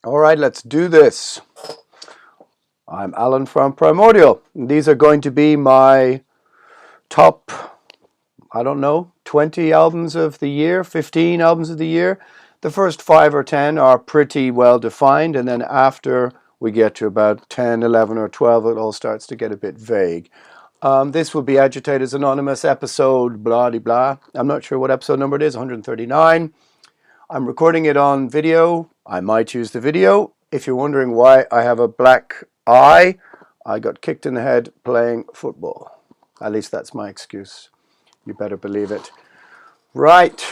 All right, let's do this. I'm Alan from Primordial. These are going to be my top, I don't know, 20 albums of the year, 15 albums of the year. The first 5 or 10 are pretty well defined, and then after we get to about 10, 11 or 12, it all starts to get a bit vague. This will be Agitators Anonymous episode blah de blah. I'm not sure what episode number it is, 139. I'm recording it on video. I might use the video. If you're wondering why I have a black eye, I got kicked in the head playing football. At least that's my excuse. You better believe it. Right.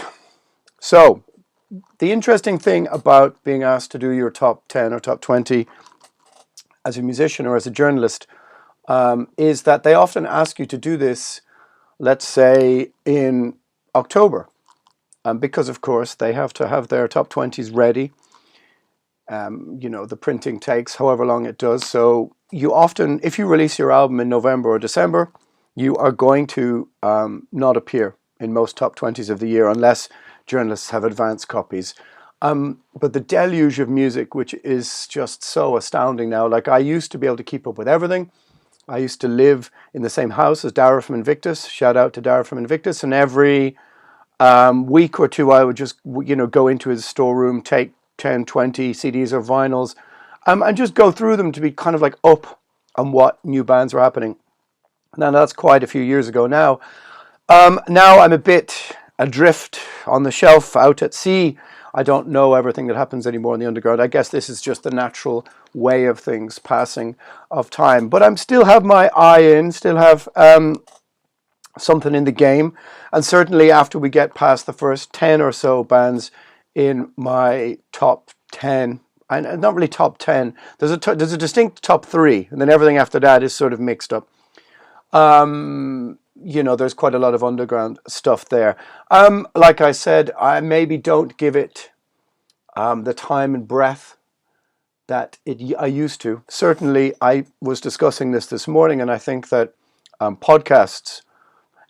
So, the interesting thing about being asked to do your top 10 or top 20 as a musician or as a journalist is that they often ask you to do this, let's say, in October. Because, of course, they have to have their top 20s ready. The printing takes however long it does. So you often, if you release your album in November or December, you are going to not appear in most top 20s of the year unless journalists have advance copies. But the deluge of music, which is just so astounding now, like I used to be able to keep up with everything. I used to live in the same house as Darvaza from Invictus. Shout out to Darvaza from Invictus. And every week or two, I would just, go into his storeroom, take 10, 20 CDs or vinyls, and just go through them to be kind of like up on what new bands were happening. Now, that's quite a few years ago now. Now I'm a bit adrift on the shelf out at sea. I don't know everything that happens anymore in the underground. I guess this is just the natural way of things, passing of time. But I'm still have my eye in, still have something in the game. And certainly after we get past the first 10 or so bands in my top 10, and not really top 10, there's a distinct top 3, and then everything after that is sort of mixed up. There's quite a lot of underground stuff there. Like I said, I maybe don't give it the time and breath that I used to. Certainly, I was discussing this morning, and I think that podcasts,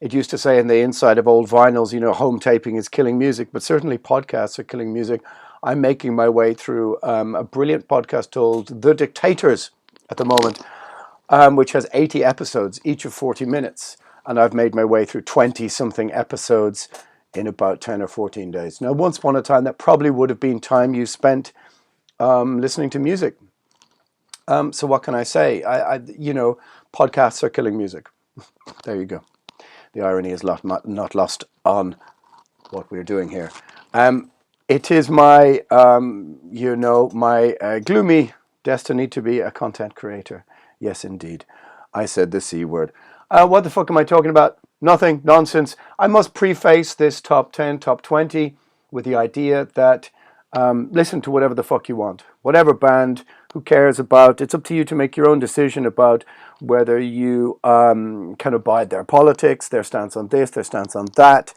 it used to say in the inside of old vinyls, home taping is killing music, but certainly podcasts are killing music. I'm making my way through a brilliant podcast called The Dictators at the moment, which has 80 episodes, each of 40 minutes. And I've made my way through 20-something episodes in about 10 or 14 days. Now, once upon a time, that probably would have been time you spent listening to music. So what can I say? Podcasts are killing music. There you go. The irony is not lost on what we're doing here. It is my, my gloomy destiny to be a content creator. Yes, indeed. I said the C word. What the fuck am I talking about? Nothing. Nonsense. I must preface this top 10, top 20 with the idea that listen to whatever the fuck you want. Whatever band, who cares about? It's up to you to make your own decision about whether you can abide their politics, their stance on this, their stance on that.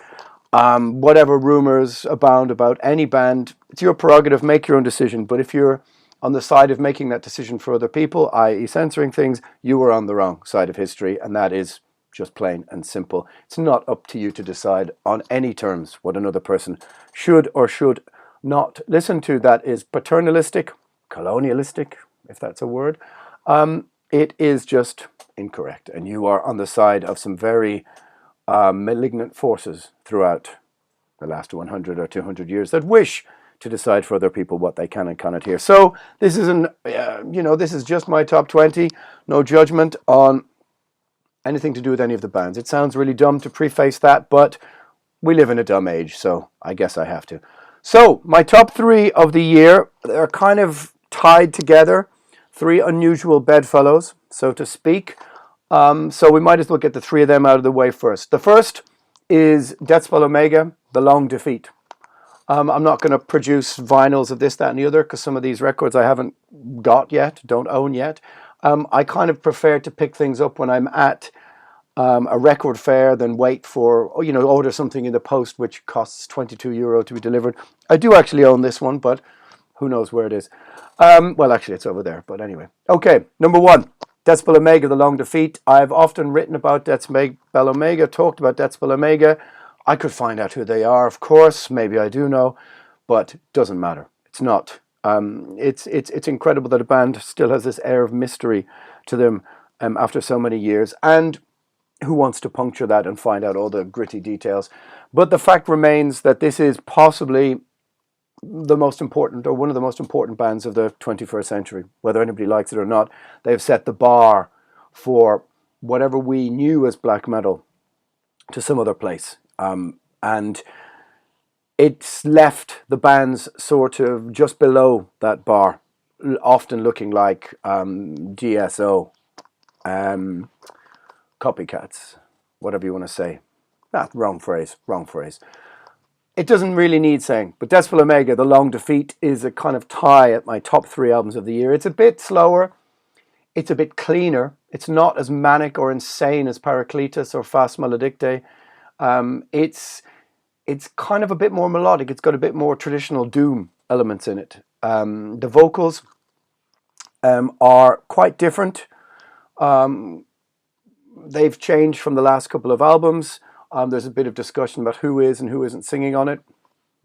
Whatever rumors abound about any band, it's your prerogative, make your own decision. But if you're on the side of making that decision for other people, i.e. censoring things, you are on the wrong side of history, and that is just plain and simple. It's not up to you to decide on any terms what another person should or should not listen to. That is paternalistic, colonialistic, if that's a word. It is just incorrect, and you are on the side of some very malignant forces throughout the last 100 or 200 years that wish to decide for other people what they can and cannot hear. So this is this is just my top 20. No judgment on anything to do with any of the bands. It sounds really dumb to preface that, but we live in a dumb age, so I guess I have to. So my top 3 of the year are kind of tied together. 3 unusual bedfellows, so to speak. So we might as well get the 3 of them out of the way first. The first is Deathspell Omega, The Long Defeat. I'm not going to produce vinyls of this, that, and the other, because some of these records I haven't got yet, don't own yet. I kind of prefer to pick things up when I'm at a record fair than wait for, order something in the post, which costs €22 to be delivered. I do actually own this one, but who knows where it is. Well, actually, it's over there, but anyway. Okay, number 1, Deathspell Omega, The Long Defeat. I've often written about Deathspell Omega, talked about Deathspell Omega. I could find out who they are, of course. Maybe I do know, but it doesn't matter. It's not It's incredible that a band still has this air of mystery to them after so many years, and who wants to puncture that and find out all the gritty details. But the fact remains that this is possibly the most important, or one of the most important bands of the 21st century. Whether anybody likes it or not, they've set the bar for whatever we knew as black metal to some other place. And it's left the bands sort of just below that bar, often looking like DSO, copycats, whatever you want to say. Wrong phrase. It doesn't really need saying, but Deathspell Omega, The Long Defeat, is a kind of tie at my top 3 albums of the year. It's a bit slower, it's a bit cleaner, it's not as manic or insane as Paracletus or Fast Maledicte. It's kind of a bit more melodic, it's got a bit more traditional doom elements in it. The vocals are quite different. They've changed from the last couple of albums. There's a bit of discussion about who is and who isn't singing on it.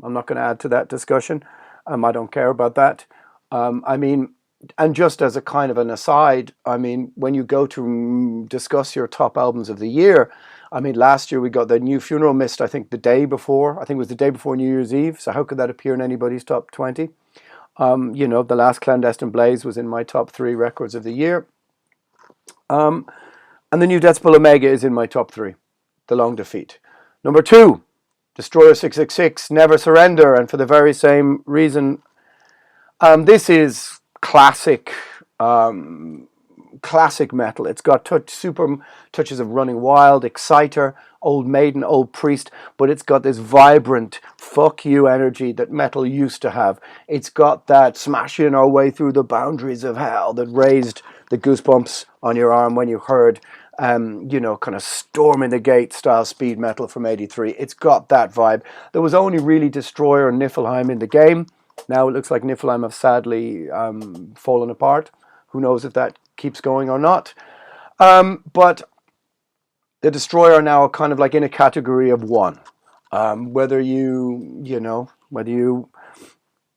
I'm not going to add to that discussion. I don't care about that. And just as a kind of an aside, when you go to discuss your top albums of the year, last year we got the New Funeral Mist, I think the day before. I think it was the day before New Year's Eve. So how could that appear in anybody's top 20? The last Clandestine Blaze was in my top 3 records of the year. And the new Deathspell Omega is in my top 3. The Long Defeat. Number 2, Destroyer 666, Never Surrender, and for the very same reason, this is classic metal. It's got super touches of Running Wild, Exciter, Old Maiden, Old Priest, but it's got this vibrant fuck you energy that metal used to have. It's got that smashing our way through the boundaries of hell that raised the goosebumps on your arm when you heard kind of storming the gate style speed metal from 83. It's got that vibe. There was only really Destroyer and Niflheim in the game. Now it looks like Niflheim have sadly fallen apart. Who knows if that keeps going or not. But the Destroyer are now kind of like in a category of one. Whether you,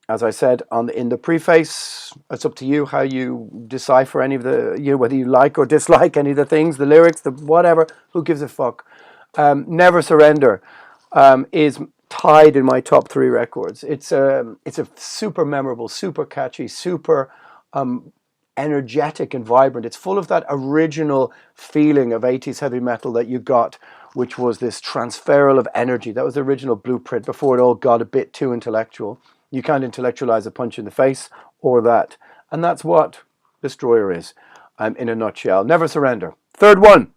as I said in the preface, it's up to you how you decipher any of the, whether you like or dislike any of the things, the lyrics, the whatever, who gives a fuck. Never Surrender is tied in my top 3 records. It's a super memorable, super catchy, super energetic and vibrant. It's full of that original feeling of 80s heavy metal that you got, which was this transferal of energy. That was the original blueprint before it all got a bit too intellectual. You can't intellectualize a punch in the face or that. And that's what Destroyer is, in a nutshell. Never Surrender. Third one,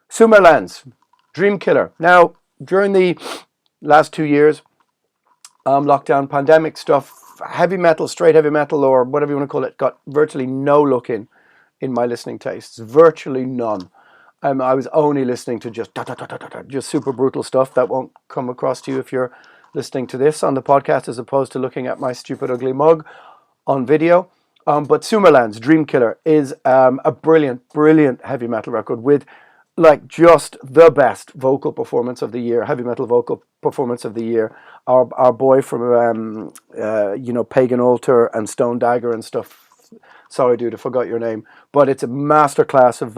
Sumerlads, Dreamkiller. Now, during the last 2 years, lockdown, pandemic stuff, heavy metal, straight heavy metal, or whatever you want to call it, got virtually no look in my listening tastes. Virtually none. I was only listening to just super brutal stuff that won't come across to you if you're listening to this on the podcast as opposed to looking at my stupid ugly mug on video. But Sumerlads, Dreamkiller, is a brilliant heavy metal record with like just the best vocal performance of the year, heavy metal vocal performance of the year. Our boy from Pagan Altar and Stone Dagger and stuff. Sorry, dude, I forgot your name. But it's a masterclass of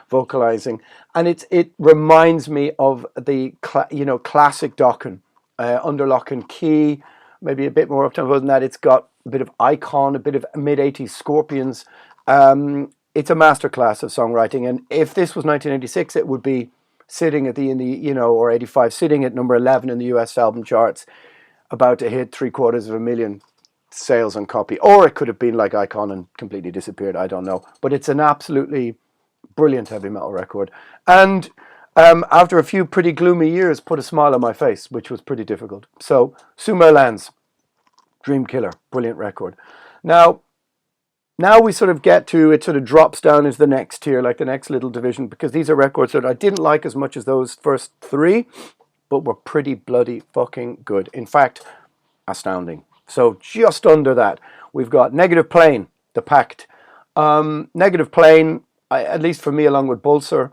vocalizing, and it reminds me of the classic Dokken, under lock and key, maybe a bit more up-tempo than that. It's got a bit of Icon, a bit of mid-80s Scorpions. It's a masterclass of songwriting, and if this was 1986, it would be sitting at or 85, sitting at number 11 in the US album charts, about to hit 750,000 sales on copy. Or it could have been like Icon and completely disappeared, I don't know. But it's an absolutely brilliant heavy metal record. And after a few pretty gloomy years, put a smile on my face, which was pretty difficult. So, Sumerlads, Dreamkiller, brilliant record. Now we sort of get to, it sort of drops down into the next tier, like the next little division, because these are records that I didn't like as much as those first 3, but were pretty bloody fucking good. In fact, astounding. So just under that, we've got Negative Plane, The Pact. Negative Plane, at least for me, along with Bulser,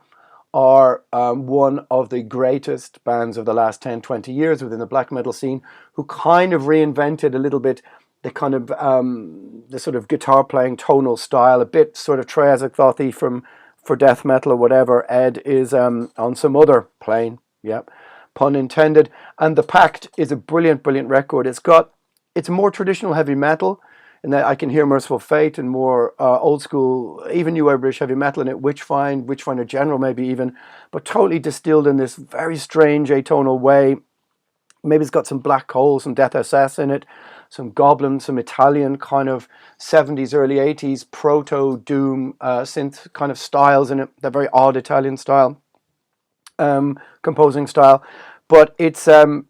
are one of the greatest bands of the last 10, 20 years within the black metal scene, who kind of reinvented a little bit the kind of the sort of guitar playing tonal style, a bit sort of Triassic thoughty for death metal or whatever. Ed is on some other plane, yeah, pun intended. And the Pact is a brilliant record. It's more traditional heavy metal, and that I can hear Merciful Fate and more old school, even new British heavy metal in it, Witchfinder General maybe even, but totally distilled in this very strange atonal way. Maybe it's got some Black Hole, some Death SS in it, some Goblin, some Italian kind of 70s, early 80s proto-doom synth kind of styles in it, that very odd Italian style, composing style. But it's a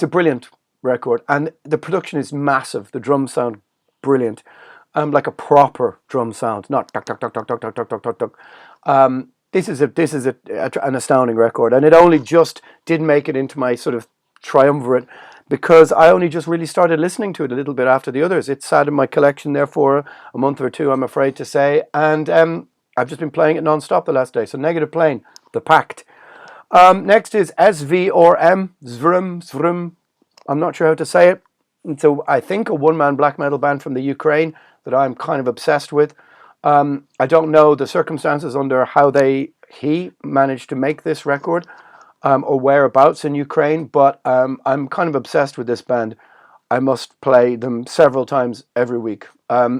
brilliant record, and the production is massive. The drums sound brilliant, like a proper drum sound, not tuck tuck tuck tuck tuck tuck tuck tuck tuck tuck. This is an astounding record, and it only just did make it into my sort of triumvirate because I only just really started listening to it a little bit after the others. It sat in my collection there for a month or two, I'm afraid to say, and I've just been playing it non-stop the last day. So Negative Plane, the Pact. Next is SVRM, Zvrum. I'm not sure how to say it. It's I think a one-man black metal band from the Ukraine that I'm kind of obsessed with. I don't know the circumstances under how he managed to make this record, or whereabouts in Ukraine, but I'm kind of obsessed with this band. I must play them several times every week. I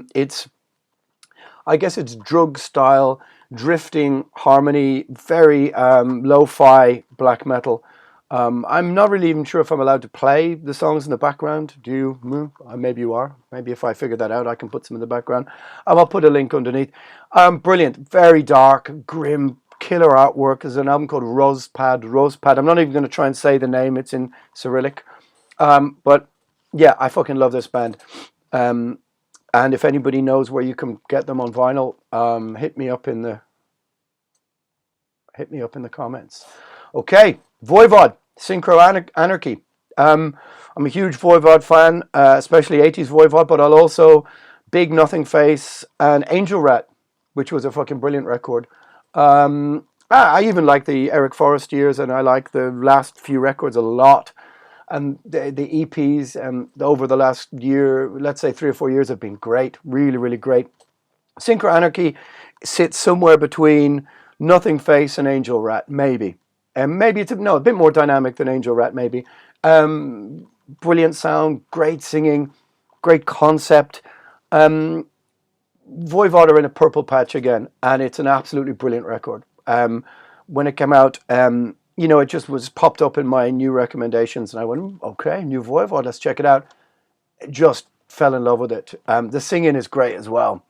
guess it's drug style, drifting harmony, very lo-fi black metal. I'm not really even sure if I'm allowed to play the songs in the background. Do you? Maybe you are. Maybe if I figure that out, I can put some in the background. I'll put a link underneath. Brilliant, very dark, grim, killer artwork. There's an album called Rosepad. I'm not even going to try and say the name. It's in Cyrillic. But yeah, I fucking love this band. And if anybody knows where you can get them on vinyl, hit me up in the comments. Okay, Voivod, Synchro Anarchy. I'm a huge Voivod fan, especially 80s Voivod, but I'll also Big Nothing Face and Angel Rat, which was a fucking brilliant record. I even like the Eric Forrest years, and I like the last few records a lot. And the EPs over the last year, let's say 3 or 4 years, have been great, really great. Synchro Anarchy sits somewhere between Nothing Face and Angel Rat, maybe. Maybe it's a bit more dynamic than Angel Rat, maybe. Brilliant sound, great singing, great concept. Voivod are in a purple patch again, and it's an absolutely brilliant record. When it came out, it just was popped up in my new recommendations, and I went, okay, new Voivod, let's check it out. Just fell in love with it. The singing is great as well.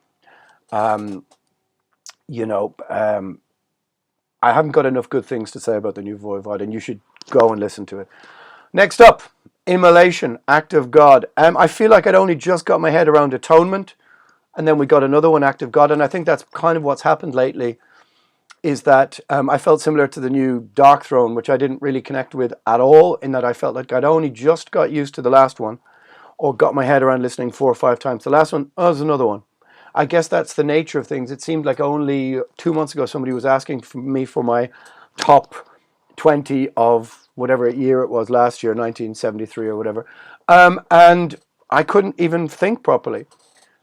I haven't got enough good things to say about the new Voivod, and you should go and listen to it. Next up, Immolation, Act of God. I feel like I'd only just got my head around Atonement, and then we got another one, Act of God, and I think that's kind of what's happened lately, is that I felt similar to the new Dark Throne, which I didn't really connect with at all, in that I felt like I'd only just got used to the last one, or got my head around listening 4 or 5 times. The last one, there's another one. I guess that's the nature of things. It seemed like only 2 months ago somebody was asking me for my top 20 of whatever year it was last year, 1973 or whatever. And I couldn't even think properly.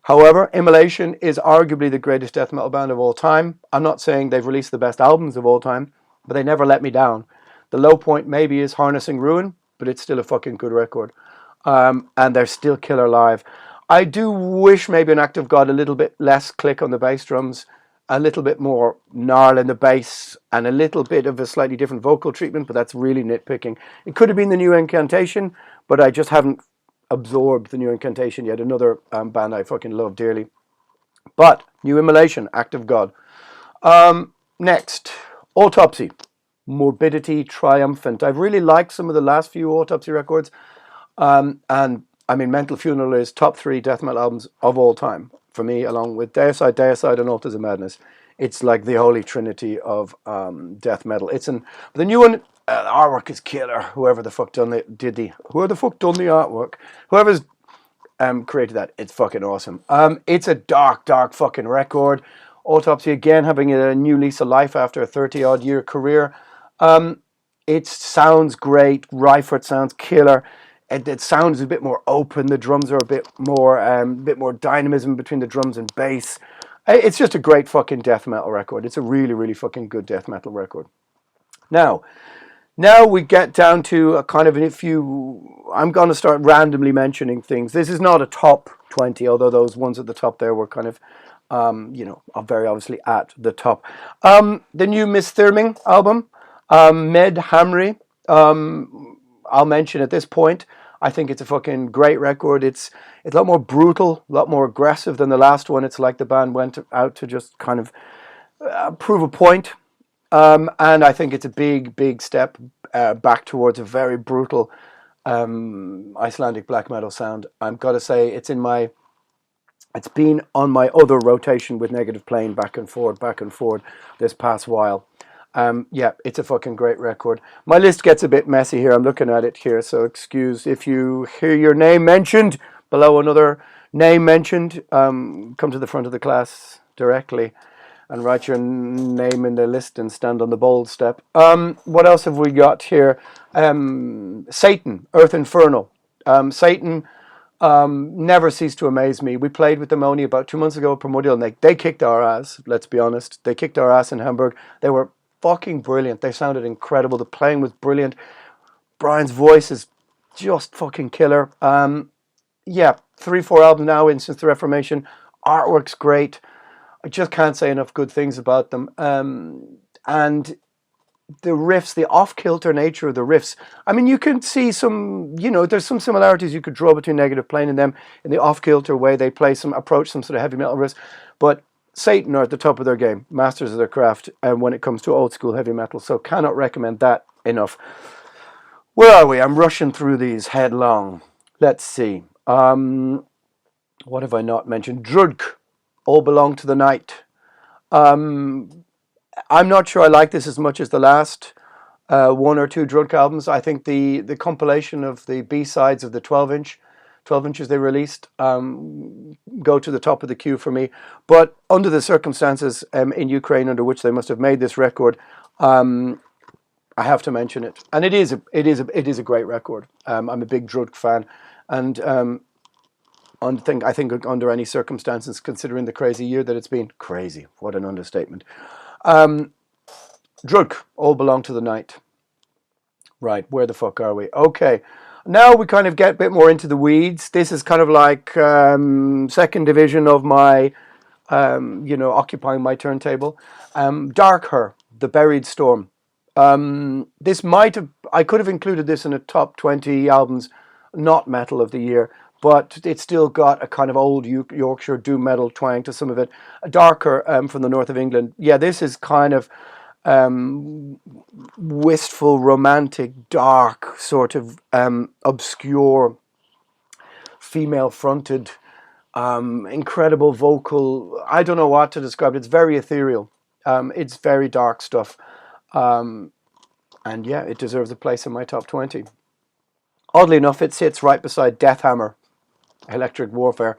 However, Immolation is arguably the greatest death metal band of all time. I'm not saying they've released the best albums of all time, but they never let me down. The low point maybe is Harnessing Ruin, but it's still a fucking good record. And they're still killer live. I do wish maybe an Act of God a little bit less click on the bass drums, a little bit more gnarl in the bass, and a little bit of a slightly different vocal treatment, but that's really nitpicking. It could have been the New Incantation, but I just haven't absorbed the New Incantation yet. Another band I fucking love dearly. But New Immolation, Act of God. Next, Autopsy, Morbidity, Triumphant. I've really liked some of the last few Autopsy records, and I mean, Mental Funeral is top 3 death metal albums of all time for me, along with Deicide, and Altars of Madness. It's like the holy trinity of death metal. The new one. The artwork is killer. Whoever the fuck done the artwork, whoever's created that, it's fucking awesome. It's a dark fucking record. Autopsy again having a new lease of life after a 30-odd year career. It sounds great. Ryford sounds killer. it sounds a bit more open. The drums are a bit more dynamism between the drums and bass. It's just a great fucking death metal record. It's a really, really fucking good death metal record. Now we get down to a kind of, I'm going to start randomly mentioning things. This is not a top 20, although those ones at the top there were kind of, are very obviously at the top. The new MISPYRMING album, Med Hamri, I'll mention at this point. I think it's a fucking great record. It's a lot more brutal, a lot more aggressive than the last one. It's like the band went out to just kind of prove a point. And I think it's a big step back towards a very brutal Icelandic black metal sound. I've got to say it's been on my other rotation with Negative playing back and forward this past while. Yeah, it's a fucking great record. My list gets a bit messy here. I'm looking at it here, so excuse if you hear your name mentioned below another name mentioned. Come to the front of the class directly and write your name in the list and stand on the bold step. What else have we got here? Satan, Earth Infernal. Satan never ceased to amaze me. We played with them only about 2 months ago at Primordial, and they kicked our ass, let's be honest. They kicked our ass in Hamburg. They were fucking brilliant. They sounded incredible. The playing was brilliant. Brian's voice is just fucking killer. Yeah, 3-4 albums now in since the Reformation. Artwork's great. I just can't say enough good things about them. And the riffs, the off-kilter nature of the riffs. I mean, you can see some, there's some similarities you could draw between Negative playing and them in the off-kilter way they approach some sort of heavy metal riffs. But Satan are at the top of their game, masters of their craft, when it comes to old school heavy metal. So cannot recommend that enough. Where are we? I'm rushing through these headlong. Let's see. What have I not mentioned? Drudkh, All Belong to the Night. I'm not sure I like this as much as the last 1 or 2 Drudkh albums. I think the compilation of the B-sides of the 12 inches they released go to the top of the queue for me. But under the circumstances in Ukraine under which they must have made this record, I have to mention it. And it is a great record. I'm a big Drudkh fan, and I think under any circumstances, considering the crazy year that it's been, crazy. What an understatement. Drudkh, All Belong to the Night. Right, where the fuck are we? Okay. Now we kind of get a bit more into the weeds. This is kind of like second division of my, occupying my turntable. Darkher, The Buried Storm. I could have included this in a top 20 albums, not metal of the year, but it's still got a kind of old Yorkshire doom metal twang to some of it. Darkher from the north of England. Yeah, this is kind of wistful, romantic, dark, sort of obscure, female-fronted, incredible vocal. I don't know what to describe it. It's very ethereal. It's very dark stuff. And yeah, it deserves a place in my top 20. Oddly enough, it sits right beside Deathhammer, Electric Warfare.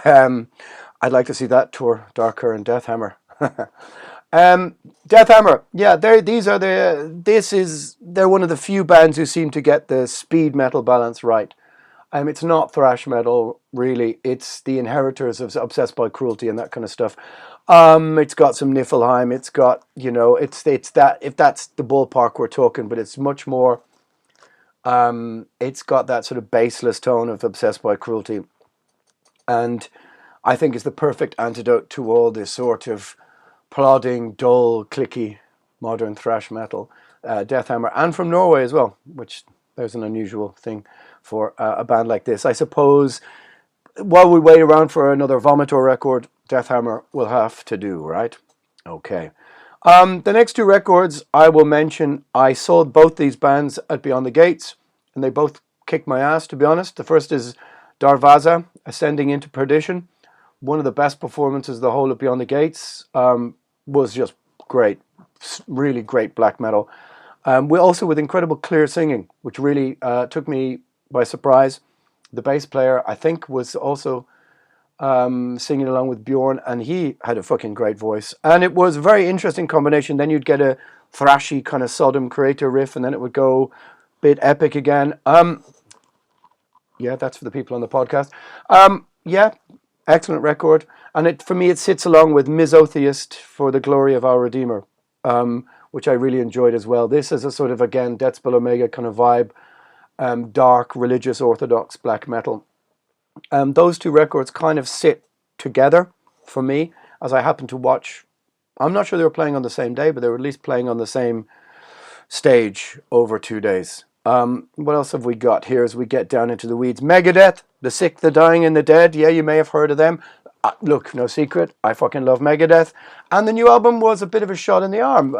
I'd like to see that tour, Darkher and Deathhammer. Deathhammer, yeah, they're one of the few bands who seem to get the speed metal balance right. It's not thrash metal, really. It's the inheritors of Obsessed by Cruelty and that kind of stuff. It's got some Niflheim. It's got, it's that, if that's the ballpark we're talking, but it's much more, it's got that sort of baseless tone of Obsessed by Cruelty. And I think it's the perfect antidote to all this sort of plodding, dull, clicky, modern thrash metal. Deathhammer, and from Norway as well, which there's an unusual thing for a band like this. I suppose while we wait around for another Vomitor record, Deathhammer will have to do, right? Okay. The next 2 records I will mention, I saw both these bands at Beyond the Gates, and they both kicked my ass, to be honest. The first is Darvaza, Ascending into Perdition. One of the best performances of the whole of Beyond the Gates. Was just great, really great black metal. We also with incredible clear singing, which really took me by surprise. The bass player, I think, was also singing along with Bjorn, and he had a fucking great voice. And it was a very interesting combination. Then you'd get a thrashy kind of Sodom Creator riff, and then it would go a bit epic again. Yeah, that's for the people on the podcast. Yeah, excellent record. And for me, it sits along with Misotheist for the Glory of Our Redeemer, which I really enjoyed as well. This is a sort of, again, Deathspell Omega kind of vibe, dark, religious, orthodox black metal. Those two records kind of sit together for me as I happen to watch. I'm not sure they were playing on the same day, but they were at least playing on the same stage over 2 days. What else have we got here as we get down into the weeds? Megadeth, the sick, the dying, and the dead. Yeah, you may have heard of them. Look, no secret, I fucking love Megadeth. And the new album was a bit of a shot in the arm.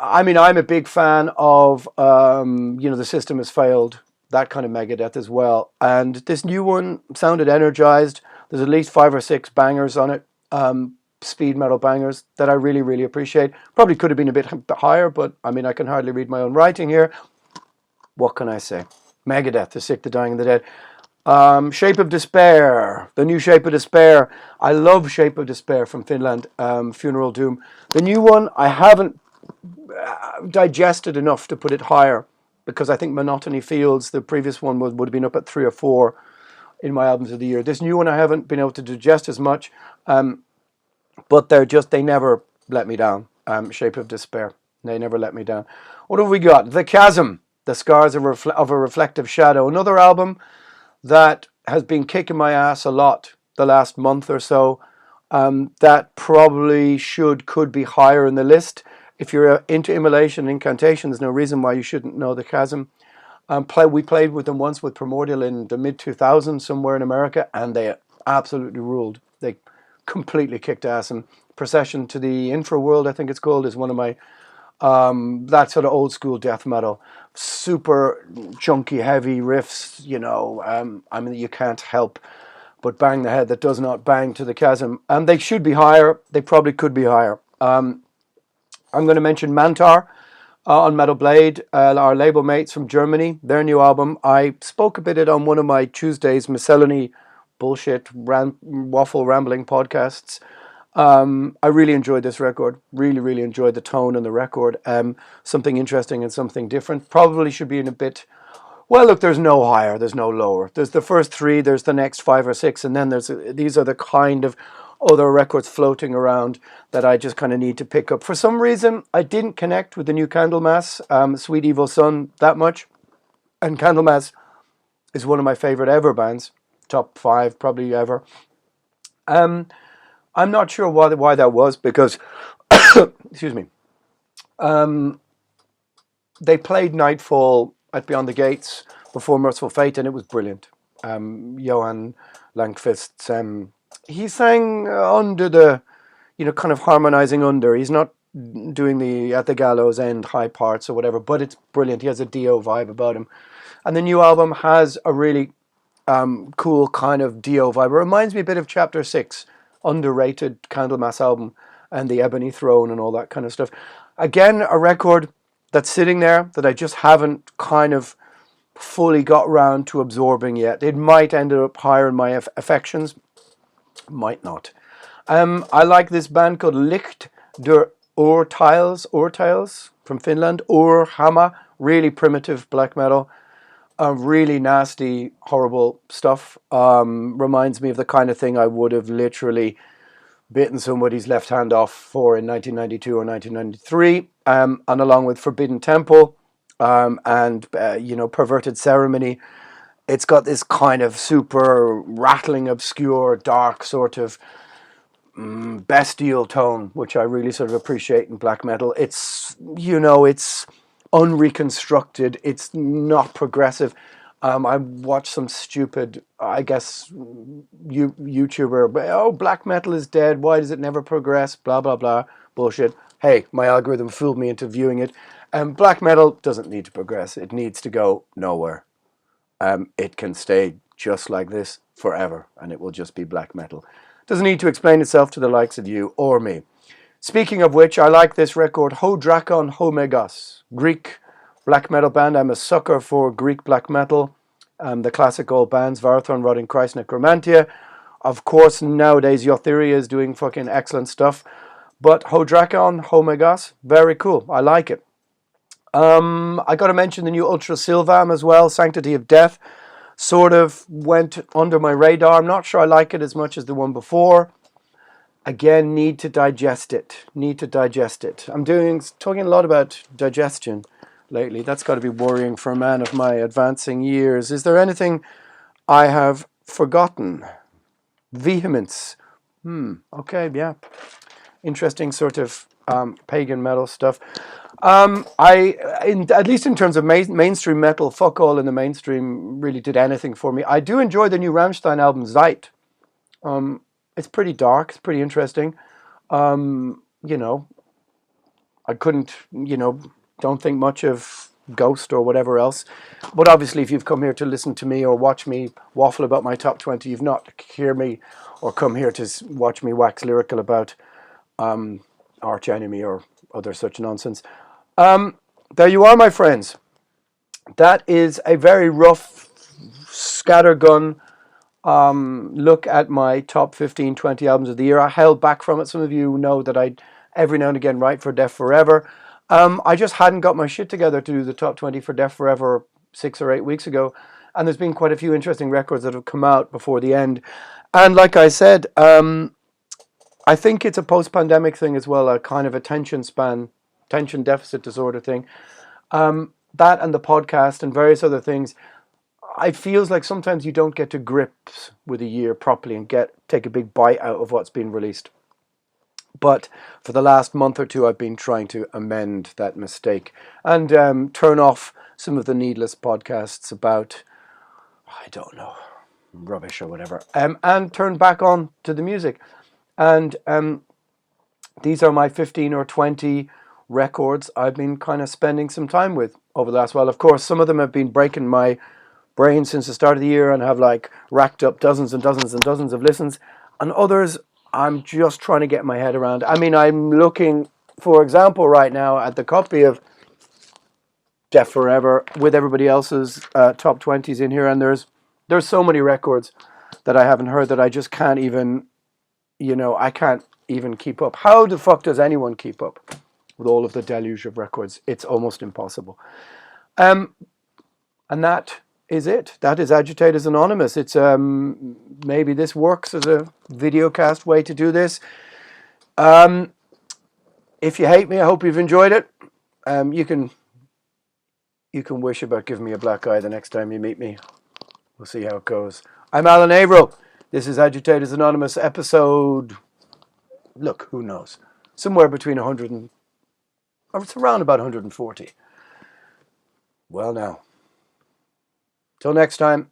I mean, I'm a big fan of, The System Has Failed, that kind of Megadeth as well. And this new one sounded energized. There's at least 5 or 6 bangers on it. Speed metal bangers that I really, really appreciate. Probably could have been a bit higher, but I mean, I can hardly read my own writing here. What can I say? Megadeth, the sick, the dying, and the dead. Shape of Despair, the new Shape of Despair. I love Shape of Despair from Finland, Funeral Doom. The new one, I haven't digested enough to put it higher because I think Monotony Fields, the previous one, would have been up at 3 or 4 in my albums of the year. This new one, I haven't been able to digest as much. But they never let me down. Shape of Despair. They never let me down. What have we got? The Chasm, The Scars of a Reflective Shadow. Another album that has been kicking my ass a lot the last month or so. That probably could be higher in the list. If you're into immolation and incantation, there's no reason why you shouldn't know The Chasm. We played with them once with Primordial in the mid-2000s somewhere in America, and they absolutely ruled. They completely kicked ass. And Procession to the Infraworld, I think it's called, is one of my that sort of old school death metal, super chunky, heavy riffs. I mean, you can't help but bang the head that does not bang to The Chasm. And they should be higher. They probably could be higher. I'm going to mention Mantar on Metal Blade, our label mates from Germany, their new album. I spoke a bit on one of my Tuesdays miscellany bullshit waffle rambling podcasts. I really enjoyed this record. Really, really enjoyed the tone on the record. Something interesting and something different. Probably should be in a bit. Well, look, there's no higher, there's no lower. There's the first 3, there's the next 5 or 6, and then these are the kind of other records floating around that I just kind of need to pick up. For some reason, I didn't connect with the new Candlemass, Sweet Evil Sun, that much. And Candlemass is one of my favorite ever bands. Top 5 probably ever. I'm not sure why that was, because excuse me. They played Nightfall at Beyond the Gates before Merciful Fate, and it was brilliant. Johan Lankvist's he sang under the, kind of harmonizing under. He's not doing the at the gallows end high parts or whatever, but it's brilliant. He has a Dio vibe about him, and the new album has a really cool kind of Dio vibe. It reminds me a bit of Chapter 6, underrated Candlemass album, and the Ebony Throne and all that kind of stuff. Again, a record that's sitting there that I just haven't kind of fully got round to absorbing yet. It might end up higher in my affections, might not. I like this band called Licht der Urteils from Finland, Hammer, really primitive black metal. Really nasty, horrible stuff. Reminds me of the kind of thing I would have literally bitten somebody's left hand off for in 1992 or 1993. And along with Forbidden Temple and Perverted Ceremony, it's got this kind of super rattling, obscure, dark sort of bestial tone, which I really sort of appreciate in black metal. It's unreconstructed. It's not progressive. I watched some stupid, I guess, YouTuber, black metal is dead. Why does it never progress? Blah, blah, blah. Bullshit. Hey, my algorithm fooled me into viewing it. Black metal doesn't need to progress. It needs to go nowhere. It can stay just like this forever, and it will just be black metal. Doesn't need to explain itself to the likes of you or me. Speaking of which, I like this record, Ho Drakon Ho Megas, Greek black metal band. I'm a sucker for Greek black metal. The classic old bands, Varathon, Rotting Christ, Necromantia. Of course, nowadays, Yotheria is doing fucking excellent stuff. But Ho Drakon Ho Megas, very cool. I like it. I got to mention the new Ultra Sylvam as well, Sanctity of Death. Sort of went under my radar. I'm not sure I like it as much as the one before. Again, need to digest it. I'm talking a lot about digestion lately. That's got to be worrying for a man of my advancing years. Is there anything I have forgotten? Vehemence. Okay, yeah. Interesting sort of pagan metal stuff. At least in terms of mainstream metal, fuck all in the mainstream really did anything for me. I do enjoy the new Rammstein album, Zeit. It's pretty dark. It's pretty interesting. You know, I couldn't, don't think much of Ghost or whatever else. But obviously, if you've come here to listen to me or watch me waffle about my top 20, you've not hear me or come here to watch me wax lyrical about Arch Enemy or other such nonsense. There you are, my friends. That is a very rough scattergun look at my top 15, 20 albums of the year. I held back from it. Some of you know that I every now and again write for Deaf Forever. I just hadn't got my shit together to do the top 20 for Deaf Forever 6 or 8 weeks ago. And there's been quite a few interesting records that have come out before the end. And like I said, I think it's a post-pandemic thing as well, a kind of attention deficit disorder thing. That and the podcast and various other things, it feels like sometimes you don't get to grips with a year properly and take a big bite out of what's been released. But for the last month or two, I've been trying to amend that mistake and turn off some of the needless podcasts about, I don't know, rubbish or whatever, and turn back on to the music. And these are my 15 or 20 records I've been kind of spending some time with over the last while. Of course, some of them have been breaking my brain since the start of the year and have like racked up dozens and dozens and dozens of listens. And others I'm just trying to get my head around. I mean, I'm looking, for example, right now at the copy of Deaf Forever with everybody else's top 20s in here. And there's so many records that I haven't heard that I just can't even, I can't even keep up. How the fuck does anyone keep up with all of the deluge of records? It's almost impossible. And that is it. That is Agitators Anonymous. It's maybe this works as a videocast way to do this. If you hate me, I hope you've enjoyed it. You can wish about giving me a black eye the next time you meet me. We'll see how it goes. I'm Alan Averill. This is Agitators Anonymous episode, look, who knows? Somewhere between 100 and, or it's around about 140. Well now. Till next time.